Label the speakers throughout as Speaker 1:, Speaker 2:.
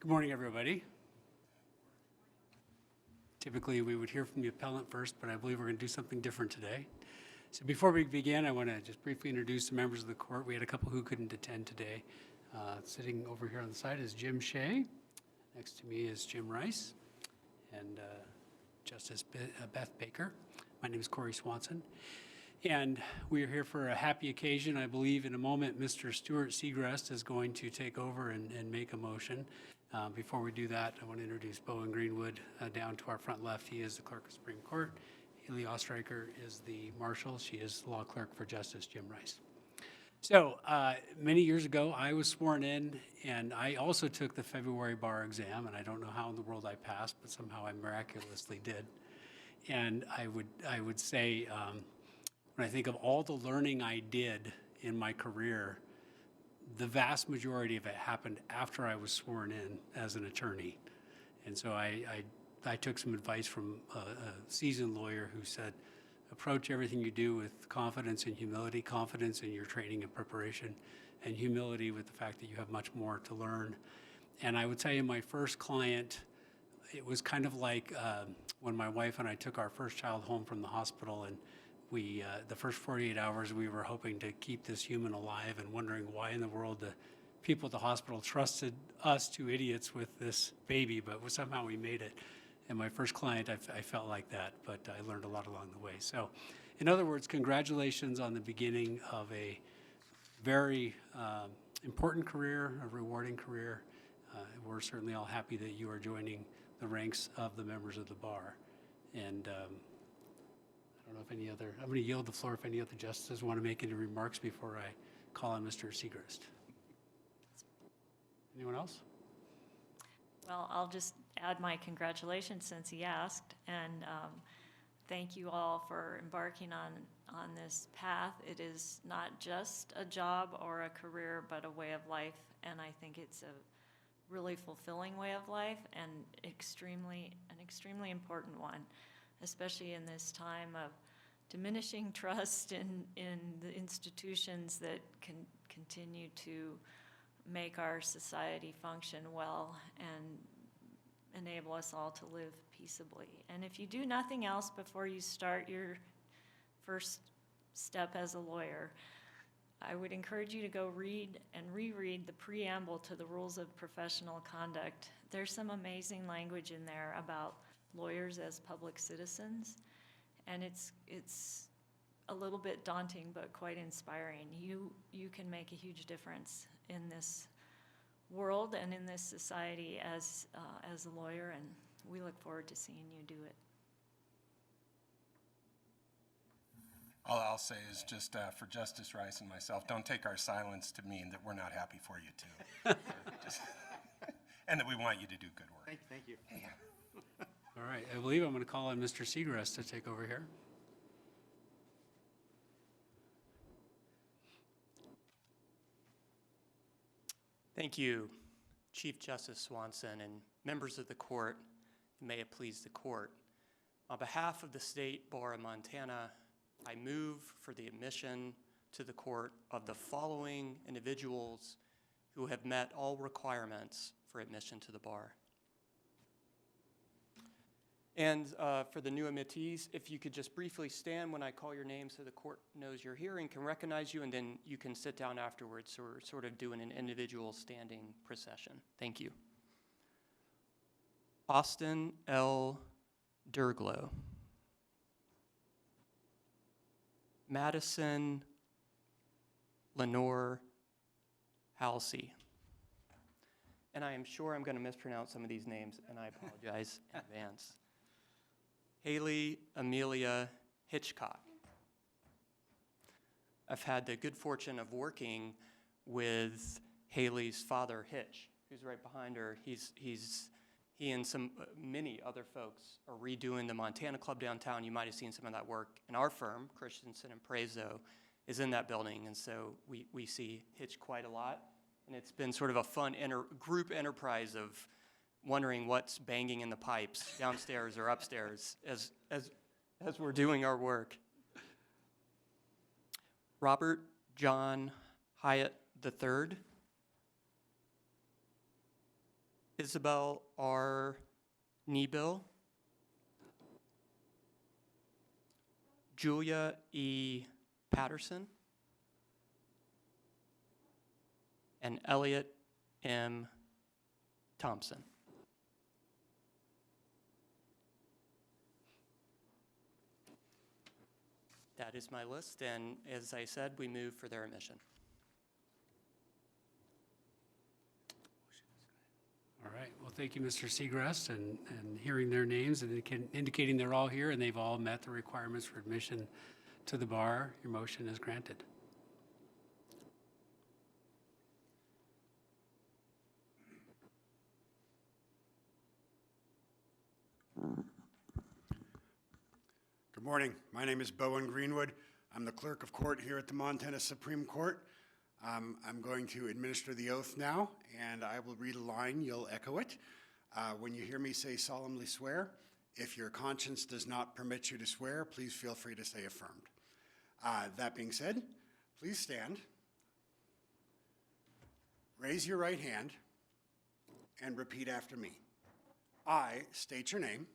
Speaker 1: Good morning, everybody. Typically, we would hear from the appellant first, but I believe we're going to do something different today. So before we begin, I want to just briefly introduce the members of the court. We had a couple who couldn't attend today. Sitting over here on the side is Jim Shea. Next to me is Jim Rice and Justice Beth Baker. My name is Corey Swanson. And we are here for a happy occasion. I believe in a moment, Mr. Stuart Segrest is going to take over and make a motion. Before we do that, I want to introduce Bowen Greenwood down to our front left. He is the clerk of Supreme Court. Haley Ostreicher is the marshal. She is the law clerk for Justice Jim Rice. So many years ago, I was sworn in, and I also took the February bar exam, and I don't know how in the world I passed, but somehow I miraculously did. And I would say, when I think of all the learning I did in my career, the vast majority of it happened after I was sworn in as an attorney. And so I took some advice from a seasoned lawyer who said, approach everything you do with confidence and humility, confidence in your training and preparation, and humility with the fact that you have much more to learn. And I would tell you, my first client, it was kind of like when my wife and I took our first child home from the hospital, and the first 48 hours, we were hoping to keep this human alive and wondering why in the world the people at the hospital trusted us, two idiots, with this baby, but somehow we made it. And my first client, I felt like that, but I learned a lot along the way. So, in other words, congratulations on the beginning of a very important career, a rewarding career. We're certainly all happy that you are joining the ranks of the members of the bar. And I don't know if any other, I'm going to yield the floor if any other justices want to make any remarks before I call on Mr. Segrest. Anyone else?
Speaker 2: Well, I'll just add my congratulations since he asked, and thank you all for embarking on this path. It is not just a job or a career, but a way of life, and I think it's a really fulfilling way of life and an extremely important one, especially in this time of diminishing trust in the institutions that can continue to make our society function well and enable us all to live peaceably. And if you do nothing else before you start your first step as a lawyer, I would encourage you to go read and reread the preamble to the Rules of Professional Conduct. There's some amazing language in there about lawyers as public citizens, and it's a little bit daunting but quite inspiring. You can make a huge difference in this world and in this society as a lawyer, and we look forward to seeing you do it.
Speaker 3: All I'll say is just for Justice Rice and myself, don't take our silence to mean that we're not happy for you too. And that we want you to do good work.
Speaker 1: Thank you. All right, I believe I'm going to call on Mr. Segrest to take over here.
Speaker 4: Thank you, Chief Justice Swanson and members of the court, and may it please the court. On behalf of the State Bar of Montana, I move for the admission to the court of the following individuals who have met all requirements for admission to the bar. And for the new admittees, if you could just briefly stand when I call your name so the court knows you're here and can recognize you, and then you can sit down afterwards, so we're sort of doing an individual standing procession. Thank you. Austin L. Durglow. Madison Lenore Halsey. And I am sure I'm going to mispronounce some of these names, and I apologize in advance. Haley Amelia Hitchcock. I've had the good fortune of working with Haley's father, Hitch, who's right behind her. He and many other folks are redoing the Montana Club downtown. You might have seen some of that work. And our firm, Christensen and Prezo, is in that building, and so we see Hitch quite a lot. And it's been sort of a fun group enterprise of wondering what's banging in the pipes downstairs or upstairs as we're doing our work. Robert John Hyatt III. Isabel R. Nebill, Julia E. Patterson, and Elliot M. Thompson. That is my list, and as I said, we move for their admission.
Speaker 1: All right, well, thank you, Mr. Segrest, and hearing their names and indicating they're all here and they've all met the requirements for admission to the bar, your motion is granted.
Speaker 5: Good morning. My name is Bowen Greenwood. I'm the clerk of court here at the Montana Supreme Court. I'm going to administer the oath now, and I will read a line. You'll echo it. When you hear me say solemnly swear, if your conscience does not permit you to swear, please feel free to say affirmed. That being said, please stand. Raise your right hand and repeat after me. I state your name.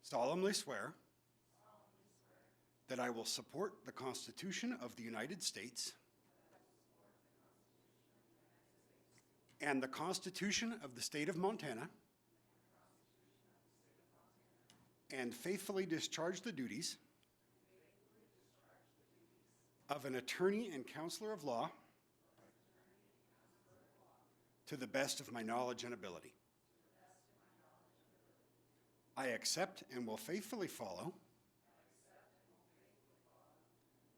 Speaker 5: Solemnly swear that I will support the Constitution of the United States and the Constitution of the State of Montana, and faithfully discharge the duties of an attorney and counselor of law to the best of my knowledge and ability. I accept and will faithfully follow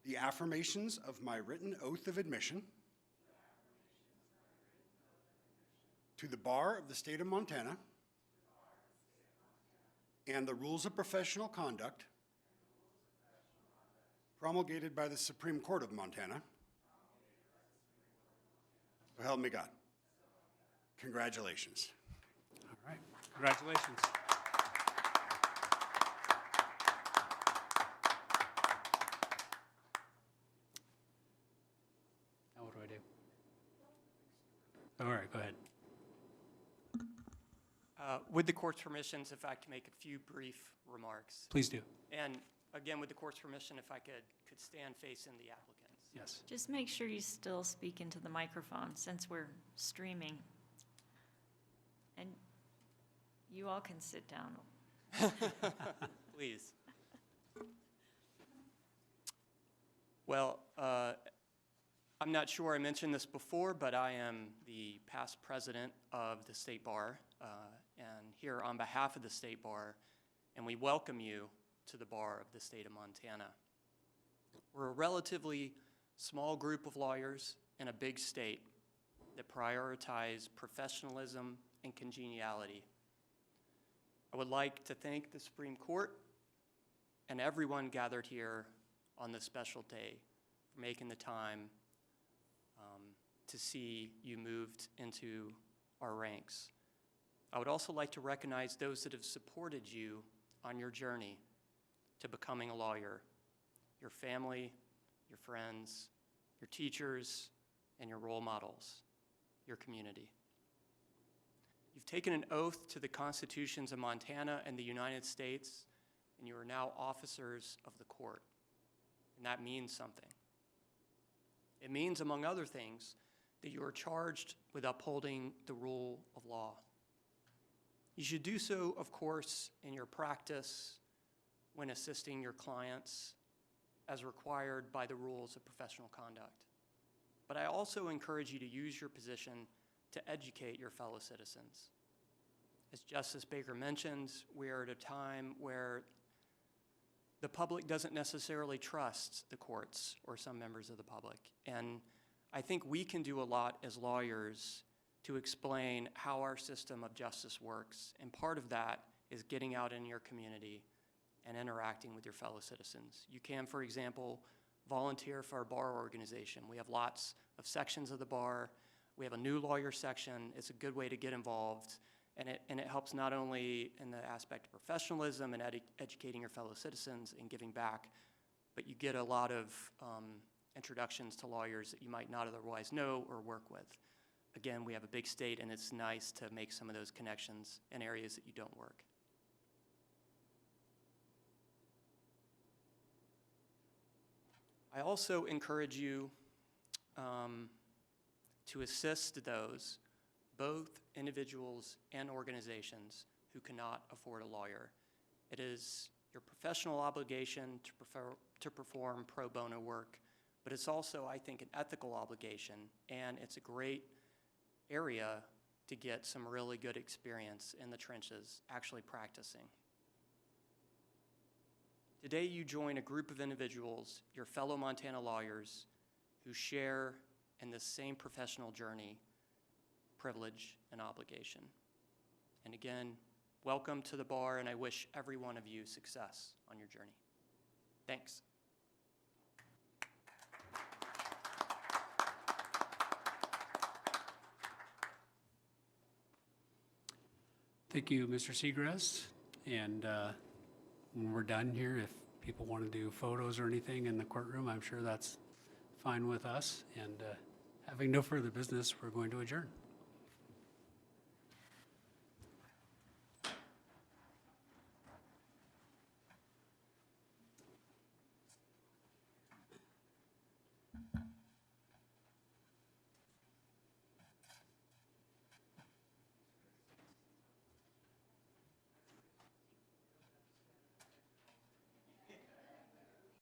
Speaker 5: the affirmations of my written oath of admission to the bar of the state of Montana and the rules of professional conduct promulgated by the Supreme Court of Montana. So help me God. Congratulations.
Speaker 1: All right, congratulations. Now what do I do? All right, go ahead.
Speaker 4: With the court's permissions, if I can make a few brief remarks.
Speaker 1: Please do.
Speaker 4: And again, with the court's permission, if I could stand facing the applicants.
Speaker 1: Yes.
Speaker 2: Just make sure you still speak into the microphone since we're streaming. And you all can sit down.
Speaker 4: Please. Well, I'm not sure I mentioned this before, but I am the past president of the State Bar, and here on behalf of the State Bar, and we welcome you to the bar of the state of Montana. We're a relatively small group of lawyers in a big state that prioritize professionalism and congeniality. I would like to thank the Supreme Court and everyone gathered here on this special day for making the time to see you moved into our ranks. I would also like to recognize those that have supported you on your journey to becoming a lawyer, your family, your friends, your teachers, and your role models, your community. You've taken an oath to the constitutions of Montana and the United States, and you are now officers of the court, and that means something. It means, among other things, that you are charged with upholding the rule of law. You should do so, of course, in your practice when assisting your clients as required by the rules of professional conduct. But I also encourage you to use your position to educate your fellow citizens. As Justice Baker mentioned, we are at a time where the public doesn't necessarily trust the courts or some members of the public. And I think we can do a lot as lawyers to explain how our system of justice works. And part of that is getting out in your community and interacting with your fellow citizens. You can, for example, volunteer for our bar organization. We have lots of sections of the bar. We have a new lawyer section. It's a good way to get involved. And it helps not only in the aspect of professionalism and educating your fellow citizens and giving back, but you get a lot of introductions to lawyers that you might not otherwise know or work with. again, we have a big state, and it's nice to make some of those connections in areas that you don't work. I also encourage you to assist those, both individuals and organizations, who cannot afford a lawyer. It is your professional obligation to perform pro bono work, but it's also, I think, an ethical obligation, and it's a great area to get some really good experience in the trenches, actually practicing. Today you join a group of individuals, your fellow Montana lawyers, who share in this same professional journey, privilege and obligation. And again, welcome to the bar, and I wish every one of you success on your journey. Thanks.
Speaker 1: Thank you, Mr. Seagrass. And when we're done here, if people want to do photos or anything in the courtroom, I'm sure that's fine with us. And having no further business, we're going to adjourn.